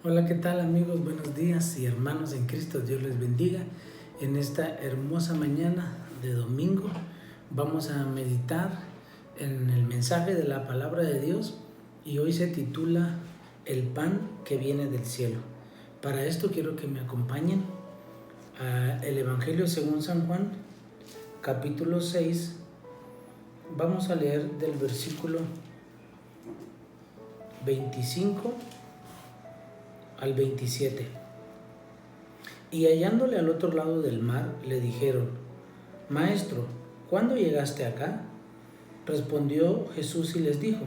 Hola, ¿qué tal amigos? Buenos días y hermanos en Cristo, Dios les bendiga. En esta hermosa mañana de domingo vamos a meditar en el mensaje de la palabra de Dios y hoy se titula El pan que viene del cielo. Para esto quiero que me acompañen al Evangelio según San Juan, capítulo 6. Vamos a leer del versículo 25 al 27. Y hallándole al otro lado del mar, le dijeron: Maestro, ¿cuándo llegaste acá? Respondió Jesús y les dijo: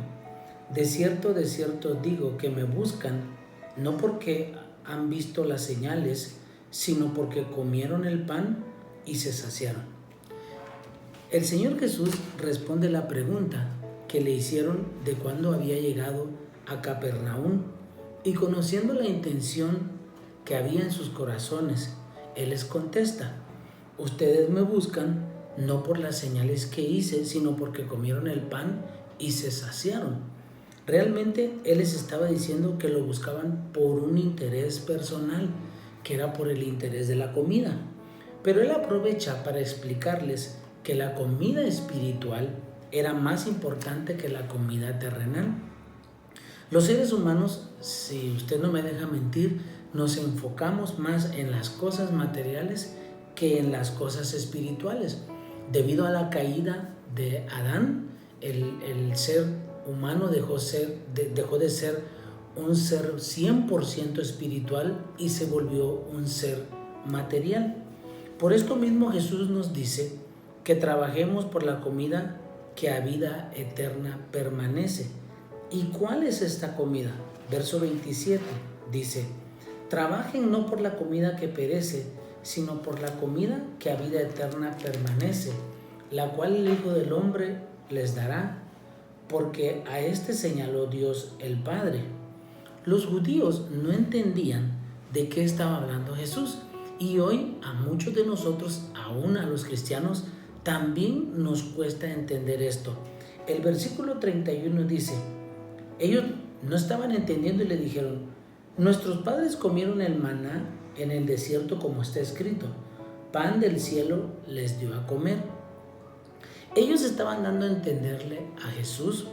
de cierto digo que me buscan, no porque han visto las señales, sino porque comieron el pan y se saciaron. El Señor Jesús responde la pregunta que le hicieron de cuándo había llegado a Capernaum, y conociendo la intención que había en sus corazones, Él les contesta: ustedes me buscan no por las señales que hice, sino porque comieron el pan y se saciaron. Realmente Él les estaba diciendo que lo buscaban por un interés personal, que era por el interés de la comida. Pero Él aprovecha para explicarles que la comida espiritual era más importante que la comida terrenal. Los seres humanos, si usted no me deja mentir, nos enfocamos más en las cosas materiales que en las cosas espirituales. Debido a la caída de Adán, el ser humano dejó de ser un ser 100% espiritual y se volvió un ser material. Por esto mismo Jesús nos dice que trabajemos por la comida que a vida eterna permanece. ¿Y cuál es esta comida? Verso 27 dice: trabajen no por la comida que perece, sino por la comida que a vida eterna permanece, la cual el Hijo del Hombre les dará, porque a este señaló Dios el Padre. Los judíos no entendían de qué estaba hablando Jesús, y hoy a muchos de nosotros, aún a los cristianos, también nos cuesta entender esto. El versículo 31 dice: ellos no estaban entendiendo y le dijeron: nuestros padres comieron el maná en el desierto, como está escrito, pan del cielo les dio a comer. Ellos estaban dando a entenderle a Jesús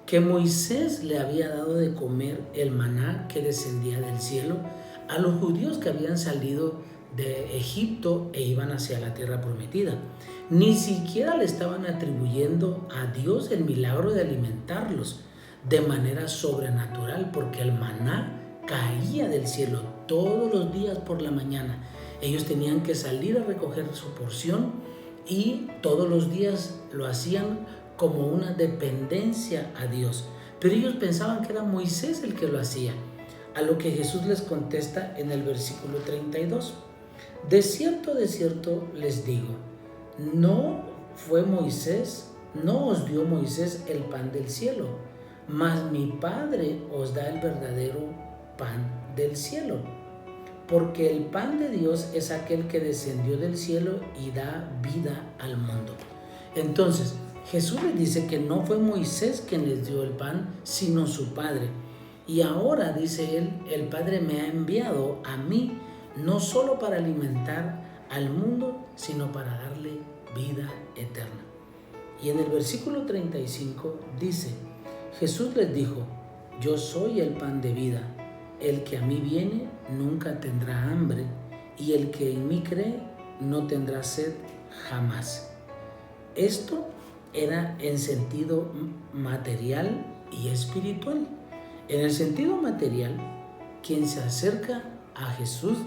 que Moisés le había dado de comer el maná que descendía del cielo a los judíos que habían salido de Egipto e iban hacia la tierra prometida. Ni siquiera le estaban atribuyendo a Dios el milagro de alimentarlos de manera sobrenatural, porque el maná caía del cielo todos los días por la mañana. Ellos tenían que salir a recoger su porción y todos los días lo hacían como una dependencia a Dios. Pero ellos pensaban que era Moisés el que lo hacía, a lo que Jesús les contesta en el versículo 32. De cierto les digo, no fue Moisés, no os dio Moisés el pan del cielo, mas mi Padre os da el verdadero pan del cielo. Porque el pan de Dios es aquel que descendió del cielo y da vida al mundo. Entonces, Jesús les dice que no fue Moisés quien les dio el pan, sino su Padre. Y ahora, dice él, el Padre me ha enviado a mí, no solo para alimentar al mundo, sino para darle vida eterna. Y en el versículo 35 dice: Jesús les dijo: yo soy el pan de vida. El que a mí viene nunca tendrá hambre, y el que en mí cree no tendrá sed jamás. Esto era en sentido material y espiritual. En el sentido material, quien se acerca a Jesús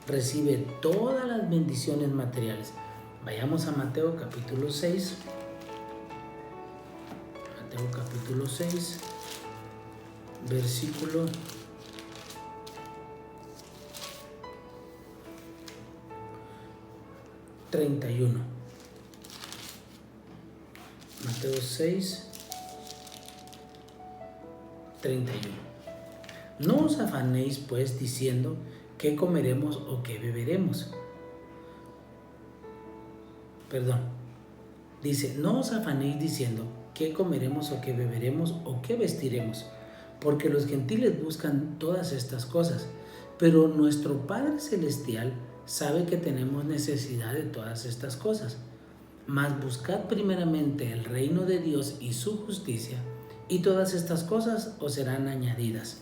recibe todas las bendiciones materiales. Vayamos a Mateo capítulo 6. Mateo capítulo 6, versículo 31. Mateo 6, 31. No os afanéis pues diciendo: ¿qué comeremos o qué beberemos? Dice: no os afanéis diciendo: ¿qué comeremos o qué beberemos o qué vestiremos? porque los gentiles buscan todas estas cosas, pero nuestro Padre Celestial sabe que tenemos necesidad de todas estas cosas. Mas buscad primeramente el reino de Dios y su justicia, y todas estas cosas os serán añadidas.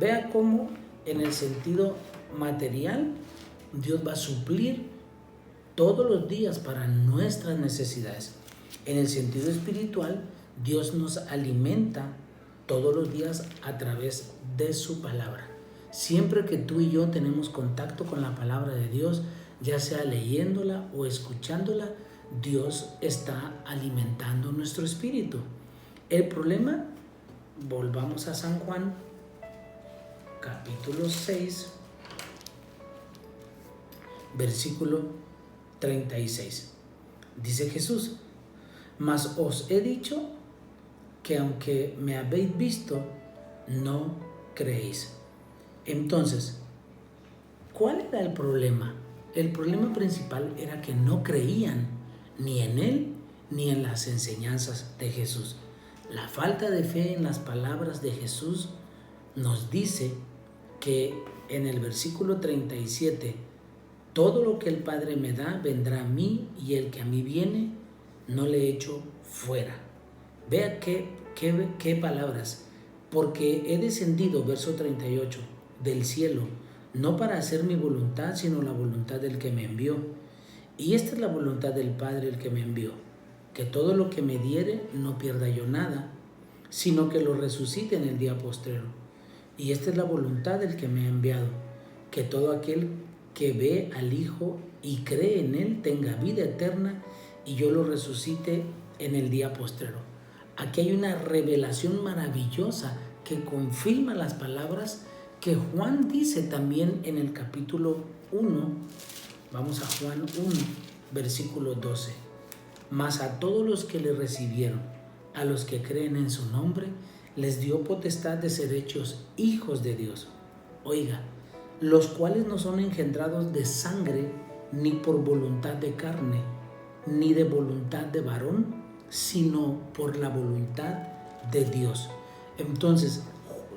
Vea cómo en el sentido material Dios va a suplir todos los días para nuestras necesidades. En el sentido espiritual, Dios nos alimenta todos los días a través de su palabra. Siempre que tú y yo tenemos contacto con la palabra de Dios, ya sea leyéndola o escuchándola, Dios está alimentando nuestro espíritu. El problema, volvamos a San Juan, capítulo 6, versículo 36. Dice Jesús: mas os he dicho que aunque me habéis visto, no creéis. Entonces, ¿cuál era el problema? El problema principal era que no creían ni en Él ni en las enseñanzas de Jesús. La falta de fe en las palabras de Jesús nos dice que en el versículo 37, todo lo que el Padre me da vendrá a mí, y el que a mí viene no le echo fuera. Vea qué palabras. Porque he descendido, verso 38, del cielo, no para hacer mi voluntad, sino la voluntad del que me envió. Y esta es la voluntad del Padre, el que me envió, que todo lo que me diere no pierda yo nada, sino que lo resucite en el día postrero. Y esta es la voluntad del que me ha enviado, que todo aquel que ve al Hijo y cree en Él tenga vida eterna, y yo lo resucite en el día postrero. Aquí hay una revelación maravillosa que confirma las palabras que Juan dice también en el capítulo 1. Vamos a Juan 1, versículo 12. Mas a todos los que le recibieron, a los que creen en su nombre, les dio potestad de ser hechos hijos de Dios. Oiga, los cuales no son engendrados de sangre, ni por voluntad de carne, ni de voluntad de varón, sino por la voluntad de Dios. Entonces,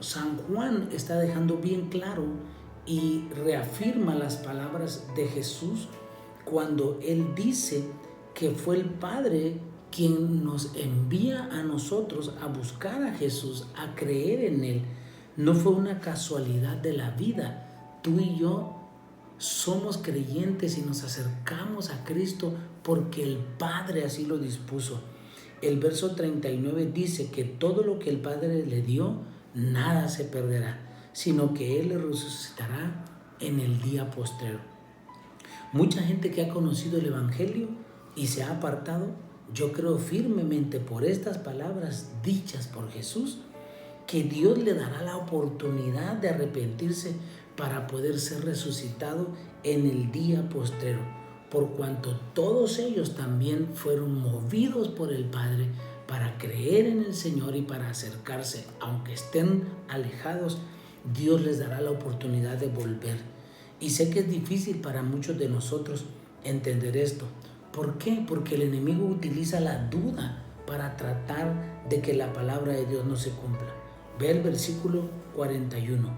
San Juan está dejando bien claro y reafirma las palabras de Jesús cuando él dice que fue el Padre quien nos envía a nosotros a buscar a Jesús, a creer en Él. No fue una casualidad de la vida. Tú y yo somos creyentes y nos acercamos a Cristo porque el Padre así lo dispuso. El verso 39 dice que todo lo que el Padre le dio, nada se perderá, sino que Él le resucitará en el día postrero. Mucha gente que ha conocido el Evangelio y se ha apartado, yo creo firmemente por estas palabras dichas por Jesús, que Dios le dará la oportunidad de arrepentirse para poder ser resucitado en el día postrero, por cuanto todos ellos también fueron movidos por el Padre para creer en el Señor y para acercarse. Aunque estén alejados, Dios les dará la oportunidad de volver. Y sé que es difícil para muchos de nosotros entender esto. ¿Por qué? Porque el enemigo utiliza la duda para tratar de que la palabra de Dios no se cumpla. Ve el versículo 41.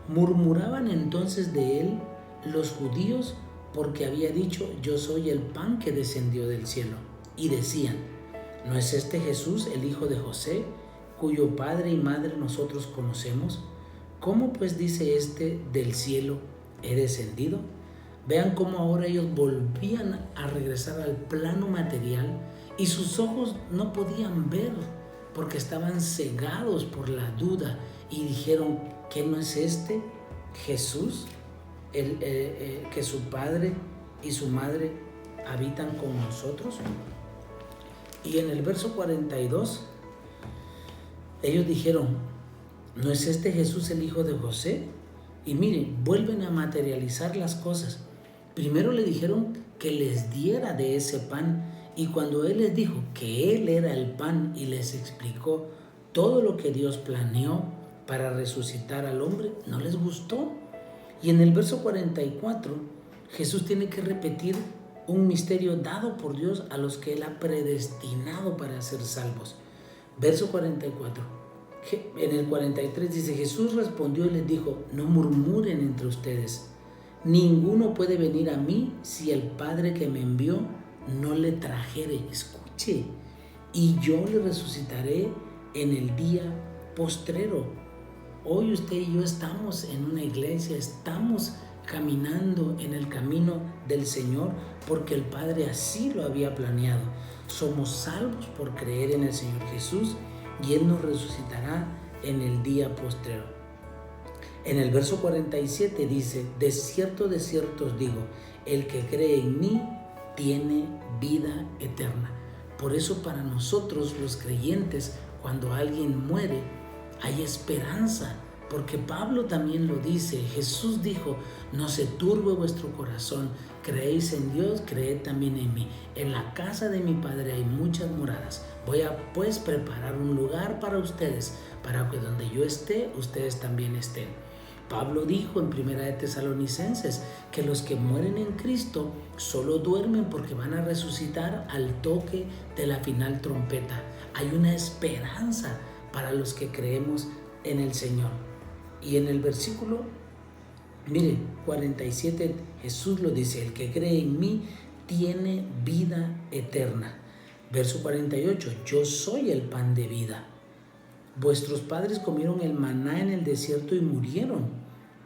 Murmuraban entonces de él los judíos porque había dicho: yo soy el pan que descendió del cielo. Y decían: ¿no es este Jesús el hijo de José, cuyo padre y madre nosotros conocemos? ¿Cómo pues dice este: del cielo he descendido? Vean cómo ahora ellos volvían a regresar al plano material y sus ojos no podían ver porque estaban cegados por la duda, y dijeron: ¿qué no es este Jesús que su padre y su madre habitan con nosotros? Y en el verso 42 ellos dijeron: ¿no es este Jesús el hijo de José? Y miren, vuelven a materializar las cosas. Primero le dijeron que les diera de ese pan, y cuando Él les dijo que Él era el pan y les explicó todo lo que Dios planeó para resucitar al hombre, no les gustó. Y en el verso 44 Jesús tiene que repetir un misterio dado por Dios a los que Él ha predestinado para ser salvos. Verso 44. En el 43 dice, Jesús respondió y les dijo, no murmuren entre ustedes. Ninguno puede venir a mí si el Padre que me envió no le trajere. Escuche, y yo le resucitaré en el día postrero. Hoy usted y yo estamos en una iglesia, estamos caminando en el camino del Señor porque el Padre así lo había planeado. Somos salvos por creer en el Señor Jesús y Él nos resucitará en el día postrero. En el verso 47 dice, de cierto os digo, el que cree en mí tiene vida eterna. Por eso para nosotros los creyentes, cuando alguien muere, hay esperanza, porque Pablo también lo dice. Jesús dijo, no se turbe vuestro corazón, creéis en Dios, creed también en mí. En la casa de mi Padre hay muchas moradas. Voy a pues preparar un lugar para ustedes, para que donde yo esté, ustedes también estén. Pablo dijo en 1 de Tesalonicenses que los que mueren en Cristo solo duermen porque van a resucitar al toque de la final trompeta. Hay una esperanza para los que creemos en el Señor. Y en el versículo, miren, 47, Jesús lo dice, el que cree en mí tiene vida eterna. Verso 48, yo soy el pan de vida. Vuestros padres comieron el maná en el desierto y murieron.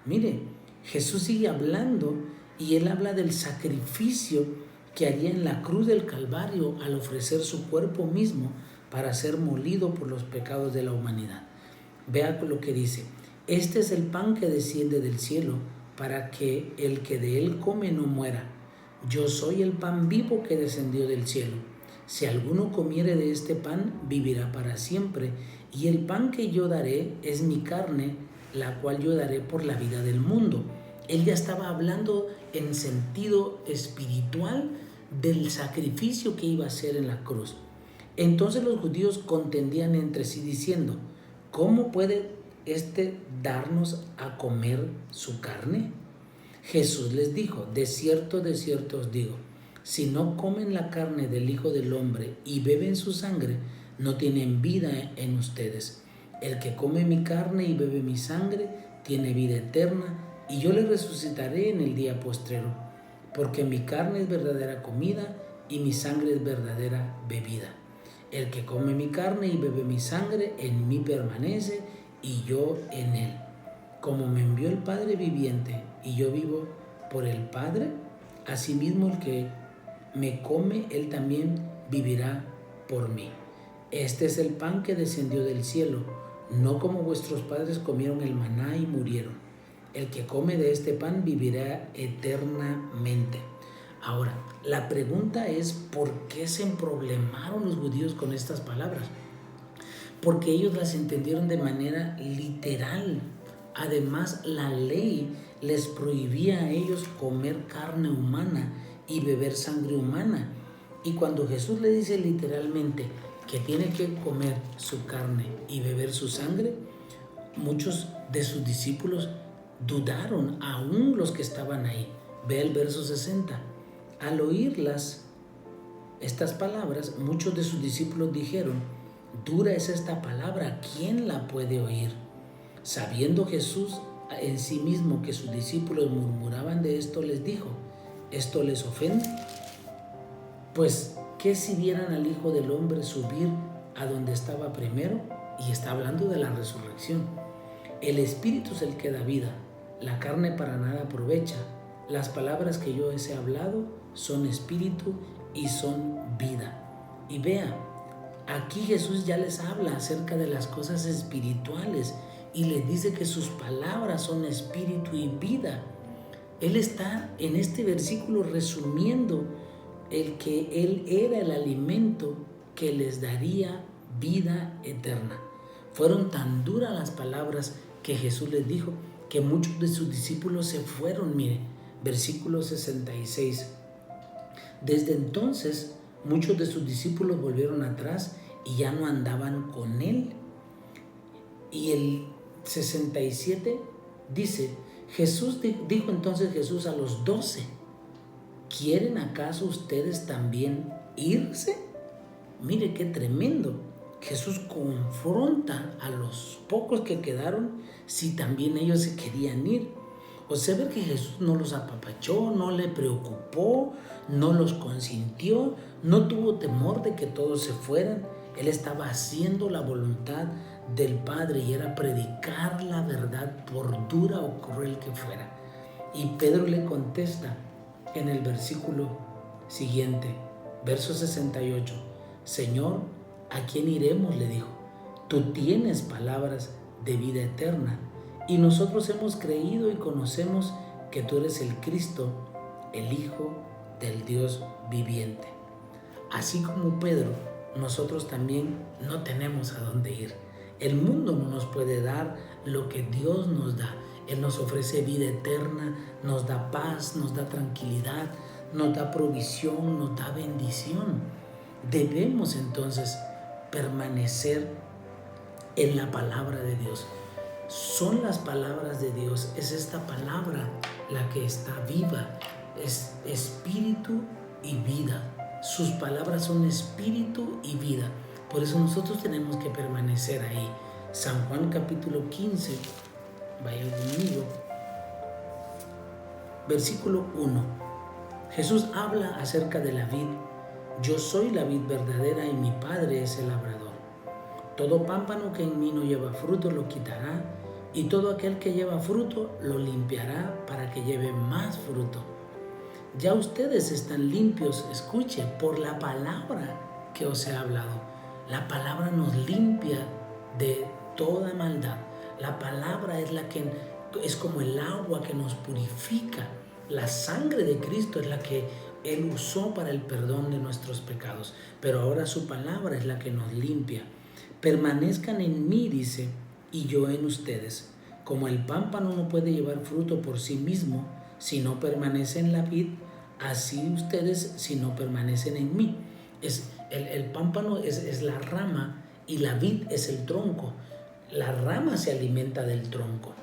Mire, Jesús sigue hablando y Él habla del sacrificio que haría en la cruz del Calvario al ofrecer su cuerpo mismo para ser molido por los pecados de la humanidad. Vea lo que dice, este es el pan que desciende del cielo para que el que de él come no muera. Yo soy el pan vivo que descendió del cielo. Si alguno comiere de este pan, vivirá para siempre. Y el pan que yo daré es mi carne, la cual yo daré por la vida del mundo. Él ya estaba hablando en sentido espiritual del sacrificio que iba a hacer en la cruz. Entonces los judíos contendían entre sí diciendo, ¿cómo puede darnos a comer su carne? Jesús les dijo, de cierto os digo, si no comen la carne del Hijo del Hombre y beben su sangre, no tienen vida en ustedes. El que come mi carne y bebe mi sangre tiene vida eterna, y yo le resucitaré en el día postrero, porque mi carne es verdadera comida y mi sangre es verdadera bebida. El que come mi carne y bebe mi sangre, en mí permanece y yo en él. Como me envió el Padre viviente y yo vivo por el Padre, asimismo el que me come, él también vivirá por mí. Este es el pan que descendió del cielo, no como vuestros padres comieron el maná y murieron. El que come de este pan vivirá eternamente. Ahora, la pregunta es, ¿por qué se emproblemaron los judíos con estas palabras? Porque ellos las entendieron de manera literal. Además, la ley les prohibía a ellos comer carne humana y beber sangre humana. Y cuando Jesús le dice literalmente que tiene que comer su carne y beber su sangre, muchos de sus discípulos dudaron, aún los que estaban ahí. Ve el verso 60. Al oírlas, estas palabras, muchos de sus discípulos dijeron, dura es esta palabra, ¿quién la puede oír? Sabiendo Jesús en sí mismo que sus discípulos murmuraban de esto, les dijo, ¿esto les ofende? Pues, ¿qué si vieran al Hijo del Hombre subir a donde estaba primero? Y está hablando de la resurrección. El Espíritu es el que da vida, la carne para nada aprovecha. Las palabras que yo os he hablado son espíritu y son vida. Y vea, aquí Jesús ya les habla acerca de las cosas espirituales y les dice que sus palabras son espíritu y vida. Él está en este versículo resumiendo el que Él era el alimento que les daría vida eterna. Fueron tan duras las palabras que Jesús les dijo que muchos de sus discípulos se fueron. Mire, versículo 66. Desde entonces, muchos de sus discípulos volvieron atrás y ya no andaban con Él. Y el 67 dice, dijo entonces Jesús a los 12, ¿quieren acaso ustedes también irse? Mire qué tremendo. Jesús confronta a los pocos que quedaron si también ellos se querían ir. O sea, ver que Jesús no los apapachó, no le preocupó, no los consintió, no tuvo temor de que todos se fueran. Él estaba haciendo la voluntad del Padre y era predicar la verdad por dura o cruel que fuera. Y Pedro le contesta en el versículo siguiente, verso 68, Señor, ¿a quién iremos?, le dijo. Tú tienes palabras de vida eterna y nosotros hemos creído y conocemos que tú eres el Cristo, el Hijo del Dios viviente. Así como Pedro, nosotros también no tenemos a dónde ir. El mundo no nos puede dar lo que Dios nos da. Él nos ofrece vida eterna, nos da paz, nos da tranquilidad, nos da provisión, nos da bendición. Debemos entonces permanecer en la palabra de Dios. Son las palabras de Dios, es esta palabra la que está viva, es espíritu y vida. Sus palabras son espíritu y vida. Por eso nosotros tenemos que permanecer ahí. San Juan capítulo 15, vaya conmigo, versículo 1. Jesús habla acerca de la vid. Yo soy la vid verdadera y mi Padre es el labrador. Todo pámpano que en mí no lleva fruto lo quitará, y todo aquel que lleva fruto lo limpiará para que lleve más fruto. Ya ustedes están limpios, escuche, por la palabra que os he hablado. La palabra nos limpia de toda maldad. La palabra es la que es como el agua que nos purifica. La sangre de Cristo es la que Él usó para el perdón de nuestros pecados. Pero ahora su palabra es la que nos limpia. Permanezcan en mí, dice, y yo en ustedes. Como el pámpano no puede llevar fruto por sí mismo si no permanece en la vid, así ustedes si no permanecen en mí. El pámpano es la rama y la vid es el tronco. La rama se alimenta del tronco.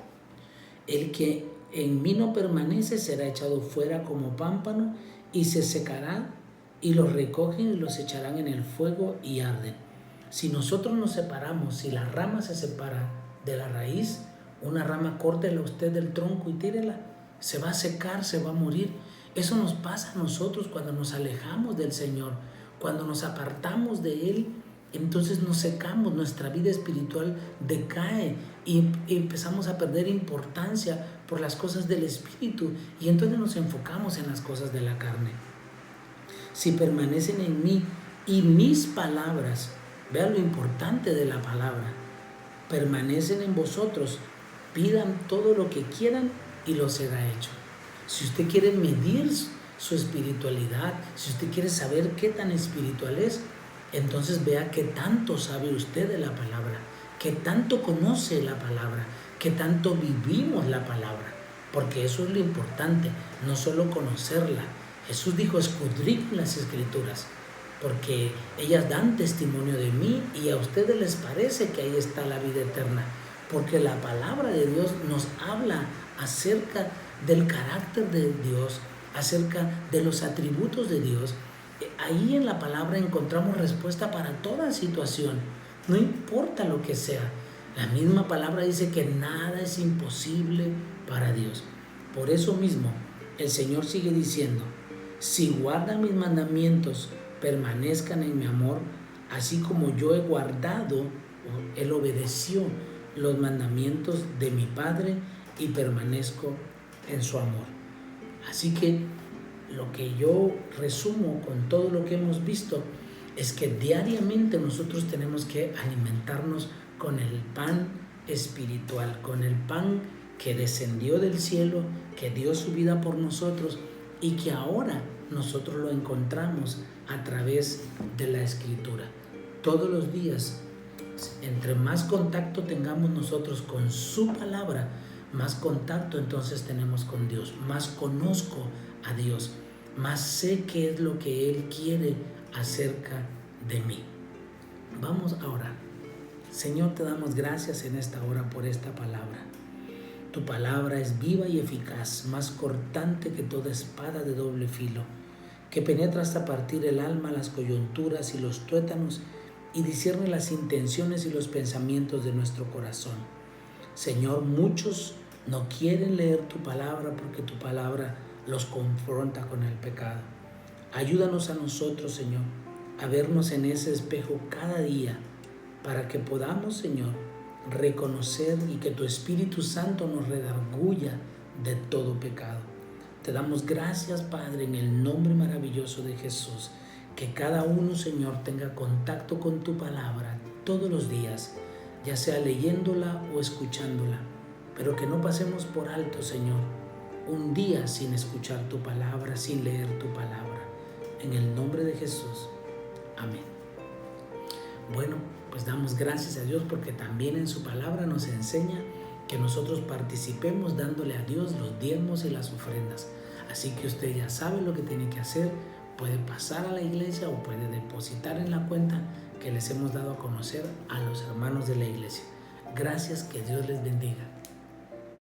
El que en mí no permanece será echado fuera como pámpano y se secará, y los recogen y los echarán en el fuego y arden. Si nosotros nos separamos, si la rama se separa de la raíz, una rama, córtela usted del tronco y tírela, se va a secar, se va a morir. Eso nos pasa a nosotros cuando nos alejamos del Señor, cuando nos apartamos de Él. Entonces nos secamos, nuestra vida espiritual decae y empezamos a perder importancia por las cosas del Espíritu, y entonces nos enfocamos en las cosas de la carne. Si permanecen en mí y mis palabras, vean lo importante de la palabra, permanecen en vosotros, pidan todo lo que quieran y lo será hecho. Si usted quiere medir su espiritualidad, si usted quiere saber qué tan espiritual es, entonces vea qué tanto sabe usted de la palabra, qué tanto conoce la palabra, qué tanto vivimos la palabra, porque eso es lo importante, no solo conocerla. Jesús dijo, escudriñen las Escrituras, porque ellas dan testimonio de mí y a ustedes les parece que ahí está la vida eterna, porque la palabra de Dios nos habla acerca del carácter de Dios, acerca de los atributos de Dios. Ahí en la palabra encontramos respuesta para toda situación, no importa lo que sea. La misma palabra dice que nada es imposible para Dios. Por eso mismo, el Señor sigue diciendo, si guardan mis mandamientos, permanezcan en mi amor, así como yo he guardado, Él obedeció los mandamientos de mi Padre y permanezco en su amor. Así que lo que yo resumo con todo lo que hemos visto es que diariamente nosotros tenemos que alimentarnos con el pan espiritual, con el pan que descendió del cielo, que dio su vida por nosotros y que ahora nosotros lo encontramos a través de la Escritura. Todos los días, entre más contacto tengamos nosotros con su palabra, más contacto entonces tenemos con Dios, más conozco a Dios, más sé qué es lo que Él quiere acerca de mí. Vamos a orar. Señor, te damos gracias en esta hora por esta palabra. Tu palabra es viva y eficaz, más cortante que toda espada de doble filo, que penetra hasta partir el alma, las coyunturas y los tuétanos, y discierne las intenciones y los pensamientos de nuestro corazón. Señor, muchos no quieren leer tu palabra porque tu palabra los confronta con el pecado. Ayúdanos a nosotros, Señor, a vernos en ese espejo cada día para que podamos, Señor, reconocer y que tu Espíritu Santo nos redarguya de todo pecado. Te damos gracias, Padre, en el nombre maravilloso de Jesús. Que cada uno, Señor, tenga contacto con tu palabra todos los días, ya sea leyéndola o escuchándola, pero que no pasemos por alto, Señor, un día sin escuchar tu palabra, sin leer tu palabra. En el nombre de Jesús. Amén. Bueno, pues damos gracias a Dios porque también en su palabra nos enseña que nosotros participemos dándole a Dios los diezmos y las ofrendas. Así que usted ya sabe lo que tiene que hacer. Puede pasar a la iglesia o puede depositar en la cuenta que les hemos dado a conocer a los hermanos de la iglesia. Gracias, que Dios les bendiga.